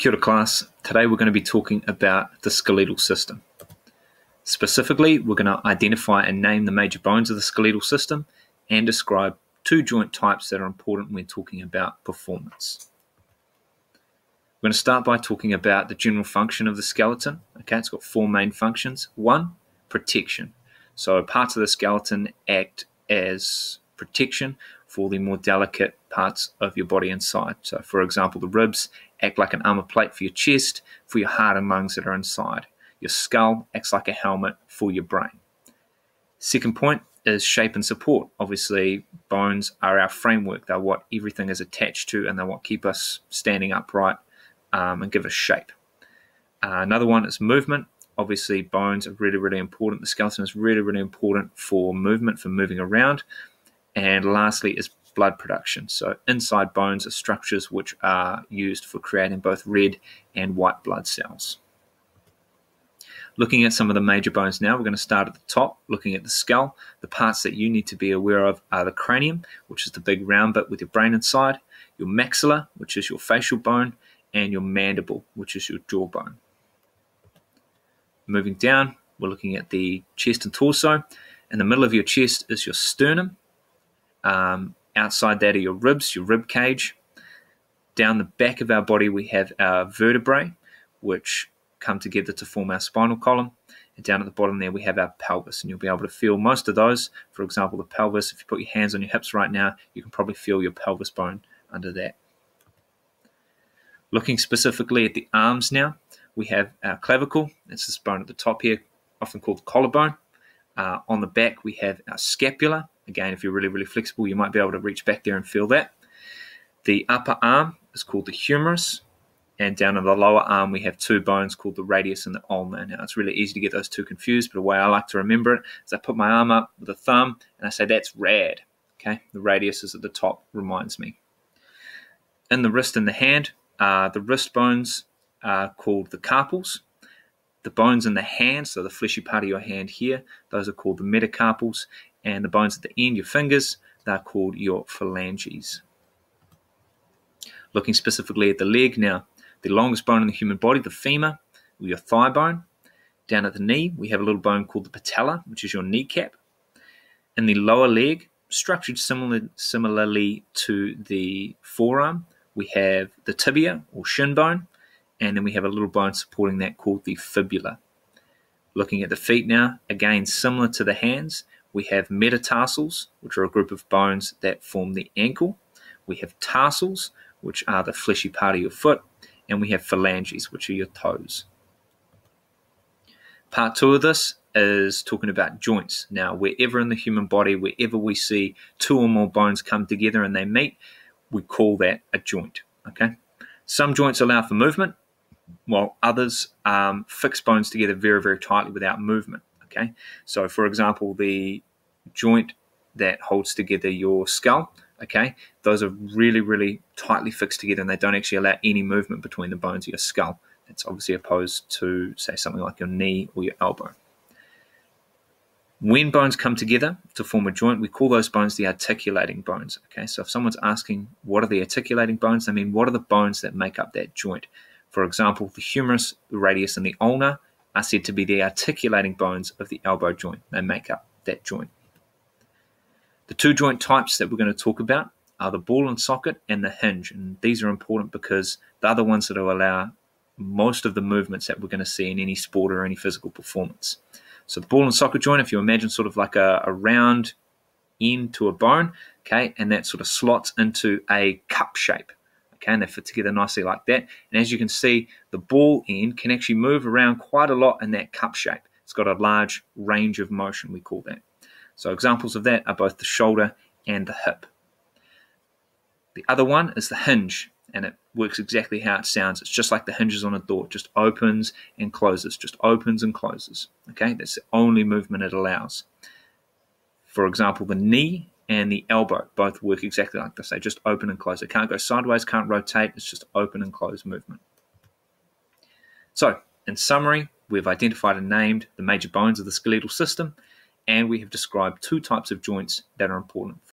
Kia ora class. Today we're going to be talking about the skeletal system. Specifically, we're going to identify and name the major bones of the skeletal system and describe two joint types that are important when talking about performance. We're going to start by talking about the general function of the skeleton. Okay, it's got four main functions. One, protection. So parts of the skeleton act as protection for the more delicate parts of your body inside. So for example, the ribs act like an armor plate for your chest, for your heart and lungs that are inside. Your skull acts like a helmet for your brain. Second point is shape and support. Obviously, bones are our framework. They're what everything is attached to, and they're what keep us standing upright and give us shape. Another one is movement. Obviously, bones are really, really important. The skeleton is really, really important for movement, for moving around. And lastly is blood production. So inside bones are structures which are used for creating both red and white blood cells. Looking at some of the major bones now, we're going to start at the top, looking at the skull. The parts that you need to be aware of are the cranium, which is the big round bit with your brain inside, your maxilla, which is your facial bone, and your mandible, which is your jawbone. Moving down, we're looking at the chest and torso. In the middle of your chest is your sternum. Outside that are your ribs, your rib cage. Down the back of our body we have our vertebrae, which come together to form our spinal column. And down at the bottom there we have our pelvis, and you'll be able to feel most of those. For example, the pelvis, if you put your hands on your hips right now, you can probably feel your pelvis bone under that. Looking specifically at the arms now, we have our clavicle. That's this bone at the top here, often called the collarbone. On the back we have our scapula. Again, if you're really, really flexible, you might be able to reach back there and feel that. The upper arm is called the humerus, and down in the lower arm we have two bones called the radius and the ulna. Now, it's really easy to get those two confused, but the way I like to remember it is I put my arm up with a thumb and I say, that's rad. Okay, the radius is at the top, reminds me. In the wrist and the hand, the wrist bones are called the carpals. The bones in the hand, so the fleshy part of your hand here, those are called the metacarpals. And the bones at the end, your fingers, they're called your phalanges. Looking specifically at the leg now, the longest bone in the human body, the femur, or your thigh bone. Down at the knee, we have a little bone called the patella, which is your kneecap. In the lower leg, structured similarly to the forearm, we have the tibia or shin bone, and then we have a little bone supporting that called the fibula. Looking at the feet now, again similar to the hands, we have metatarsals, which are a group of bones that form the ankle. We have tarsals, which are the fleshy part of your foot, and we have phalanges, which are your toes. Part two of this is talking about joints. Now, wherever in the human body, wherever we see two or more bones come together and they meet, we call that a joint. Okay. Some joints allow for movement, while others fix bones together very, very tightly without movement. Okay, so for example, the joint that holds together your skull, okay, those are really, really tightly fixed together, and they don't actually allow any movement between the bones of your skull. That's obviously opposed to, say, something like your knee or your elbow. When bones come together to form a joint, we call those bones the articulating bones. Okay, so if someone's asking what are the articulating bones, I mean, what are the bones that make up that joint? For example, the humerus, the radius, and the ulna are said to be the articulating bones of the elbow joint. They make up that joint. The two joint types that we're going to talk about are the ball and socket and the hinge. And these are important because they're the ones that will allow most of the movements that we're going to see in any sport or any physical performance. So the ball and socket joint, if you imagine sort of like a round end to a bone, okay, and that sort of slots into a cup shape. Okay, and they fit together nicely like that. And as you can see, the ball end can actually move around quite a lot in that cup shape. It's got a large range of motion, we call that. So examples of that are both the shoulder and the hip. The other one is the hinge, and it works exactly how it sounds. It's just like the hinges on a door. It just opens and closes, just opens and closes. Okay, that's the only movement it allows. For example, the knee and the elbow both work exactly like this. They just open and close. It can't go sideways, can't rotate. It's just open and close movement. So, in summary, we've identified and named the major bones of the skeletal system, and we have described two types of joints that are important